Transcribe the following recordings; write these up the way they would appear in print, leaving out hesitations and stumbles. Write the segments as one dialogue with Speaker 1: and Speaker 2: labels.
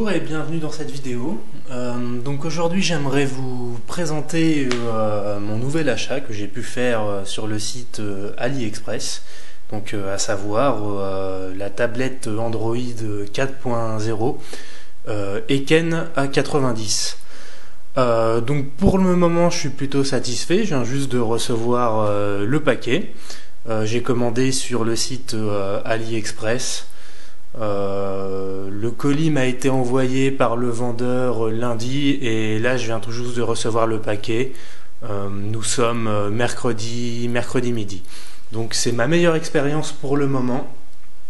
Speaker 1: Bonjour et bienvenue dans cette vidéo. Donc aujourd'hui j'aimerais vous présenter mon nouvel achat que j'ai pu faire sur le site AliExpress. Donc à savoir la tablette Android 4.0 Eken A90. Donc pour le moment je suis plutôt satisfait, je viens juste de recevoir le paquet. J'ai commandé sur le site AliExpress. Le colis m'a été envoyé par le vendeur lundi et là je viens tout juste de recevoir le paquet. Nous sommes mercredi midi. Donc c'est ma meilleure expérience pour le moment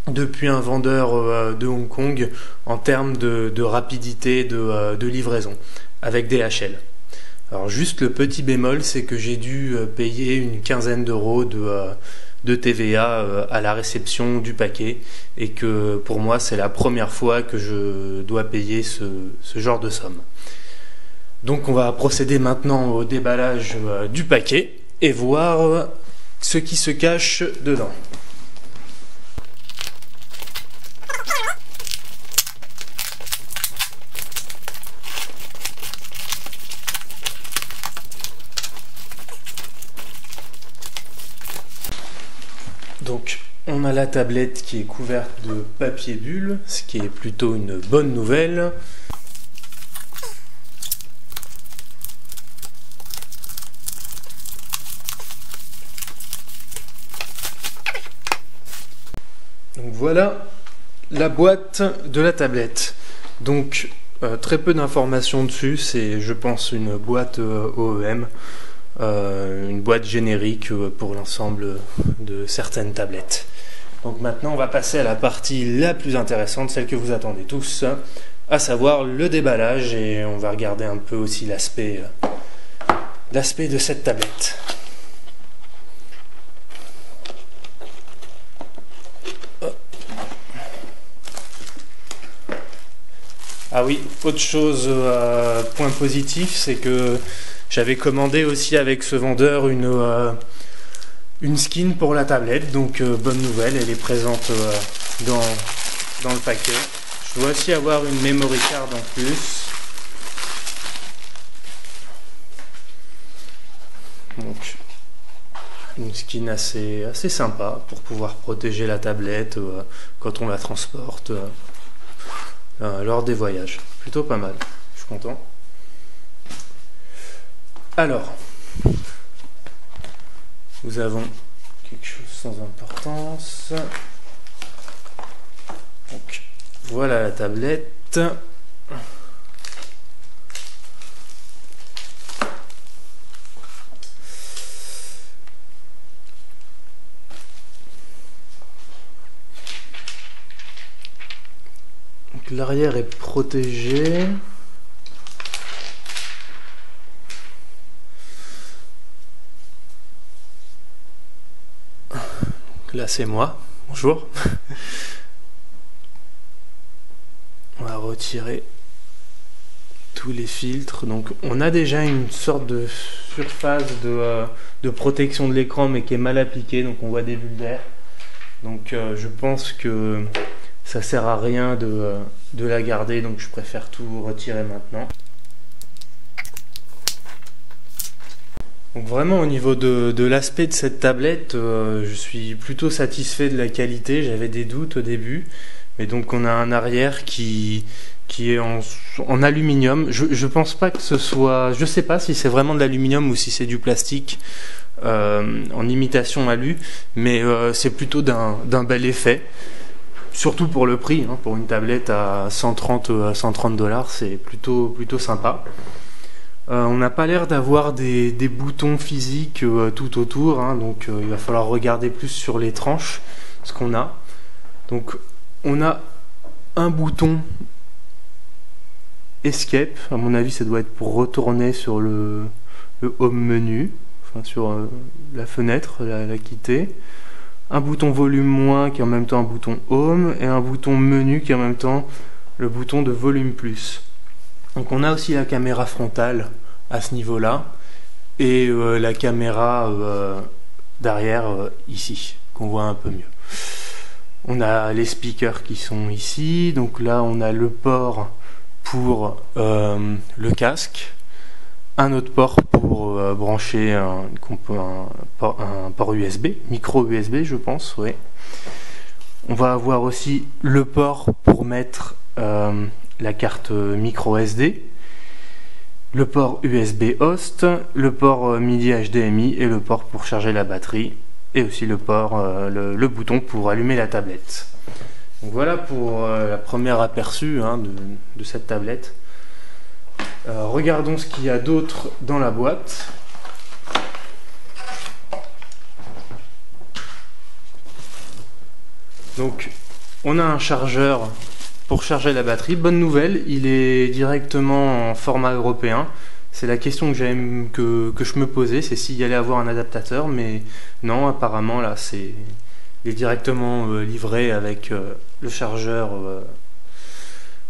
Speaker 1: depuis un vendeur de Hong Kong en termes de rapidité de livraison avec DHL. Alors juste le petit bémol, c'est que j'ai dû payer une quinzaine d'euros de TVA à la réception du paquet et que pour moi c'est la première fois que je dois payer ce genre de somme. Donc on va procéder maintenant au déballage du paquet et voir ce qui se cache dedans. Donc on a la tablette qui est couverte de papier bulle, ce qui est plutôt une bonne nouvelle. Donc voilà la boîte de la tablette. Donc très peu d'informations dessus, c'est je pense une boîte OEM. Une boîte générique pour l'ensemble de certaines tablettes. Donc maintenant on va passer à la partie la plus intéressante, celle que vous attendez tous, à savoir le déballage, et on va regarder un peu aussi l'aspect de cette tablette. Ah oui, autre chose, point positif, c'est que j'avais commandé aussi avec ce vendeur une skin pour la tablette, donc bonne nouvelle, elle est présente dans le paquet. Je dois aussi avoir une memory card en plus. Donc une skin assez sympa pour pouvoir protéger la tablette quand on la transporte lors des voyages. Plutôt pas mal, je suis content. Alors, nous avons quelque chose sans importance. Donc, voilà la tablette. Donc, l'arrière est protégé. Là c'est moi, bonjour. On va retirer tous les filtres. Donc on a déjà une sorte de surface de protection de l'écran mais qui est mal appliquée, donc on voit des bulles d'air. Donc je pense que ça sert à rien de la garder, donc je préfère tout retirer maintenant. Donc vraiment au niveau de l'aspect de cette tablette, je suis plutôt satisfait de la qualité. J'avais des doutes au début, mais donc on a un arrière qui est en aluminium. Je pense pas que ce soit, je sais pas si c'est vraiment de l'aluminium ou si c'est du plastique en imitation alu, mais c'est plutôt d'un bel effet. Surtout pour le prix, hein, pour une tablette à 130 $, c'est plutôt sympa. On n'a pas l'air d'avoir des boutons physiques tout autour, hein, donc il va falloir regarder plus sur les tranches ce qu'on a. Donc on a un bouton Escape, à mon avis ça doit être pour retourner sur le Home menu, enfin sur la fenêtre, la quitter. Un bouton volume moins qui est en même temps un bouton Home, et un bouton menu qui est en même temps le bouton de volume plus. Donc on a aussi la caméra frontale à ce niveau-là et la caméra derrière ici, qu'on voit un peu mieux. On a les speakers qui sont ici, donc là on a le port pour le casque, un autre port pour brancher un port USB, micro USB je pense, ouais. On va avoir aussi le port pour mettre la carte micro SD, le port USB host, le port MIDI HDMI et le port pour charger la batterie, et aussi le port, le bouton pour allumer la tablette. Donc voilà pour la première aperçu de cette tablette. Regardons ce qu'il y a d'autre dans la boîte. Donc on a un chargeur pour charger la batterie. Bonne nouvelle, il est directement en format européen. C'est la question que je me posais, c'est s'il y allait avoir un adaptateur, mais non, apparemment là il est directement livré avec le chargeur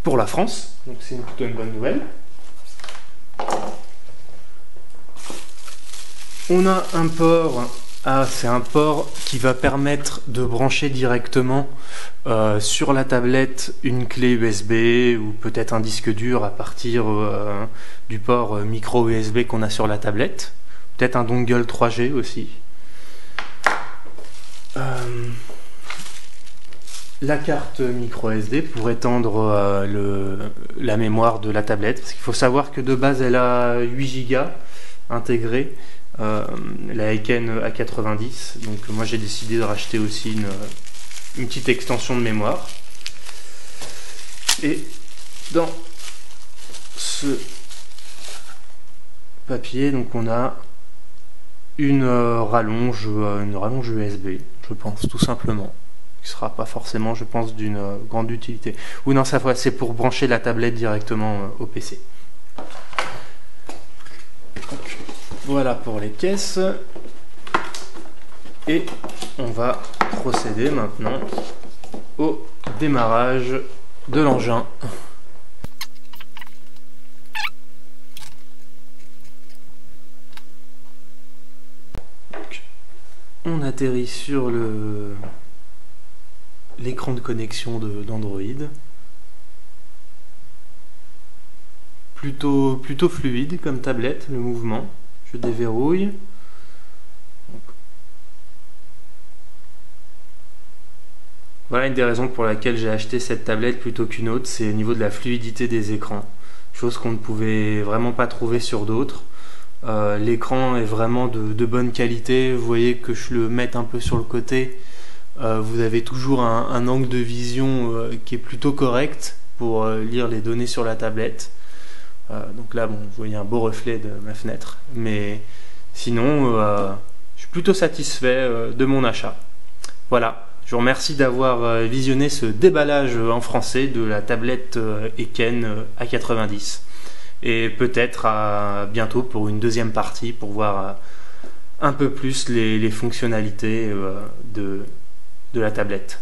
Speaker 1: pour la France. Donc c'est plutôt une bonne nouvelle. On a un port, c'est un port qui va permettre de brancher directement sur la tablette une clé USB ou peut-être un disque dur à partir du port micro USB qu'on a sur la tablette. Peut-être un dongle 3G aussi. La carte micro SD pour étendre la mémoire de la tablette, parce qu'il faut savoir que de base elle a 8 Go intégrés, la Aiken A90, donc moi j'ai décidé de racheter aussi une petite extension de mémoire. Et dans ce papier, donc on a une rallonge USB, je pense, tout simplement. Qui sera pas forcément, je pense, d'une grande utilité. Ou non, ça c'est pour brancher la tablette directement au PC. Donc, voilà pour les pièces. Et on va procéder maintenant au démarrage de l'engin. On atterrit sur l'écran de connexion d'Android. Plutôt fluide comme tablette, le mouvement. Je déverrouille. Voilà une des raisons pour laquelle j'ai acheté cette tablette plutôt qu'une autre, c'est au niveau de la fluidité des écrans. Chose qu'on ne pouvait vraiment pas trouver sur d'autres. L'écran est vraiment de bonne qualité. Vous voyez que je le mette un peu sur le côté. Vous avez toujours un angle de vision qui est plutôt correct pour lire les données sur la tablette. Donc là, bon, vous voyez un beau reflet de ma fenêtre. Mais sinon, je suis plutôt satisfait de mon achat. Voilà, je vous remercie d'avoir visionné ce déballage en français de la tablette Aiken A90. Et peut-être à bientôt pour une deuxième partie pour voir un peu plus les fonctionnalités de la tablette.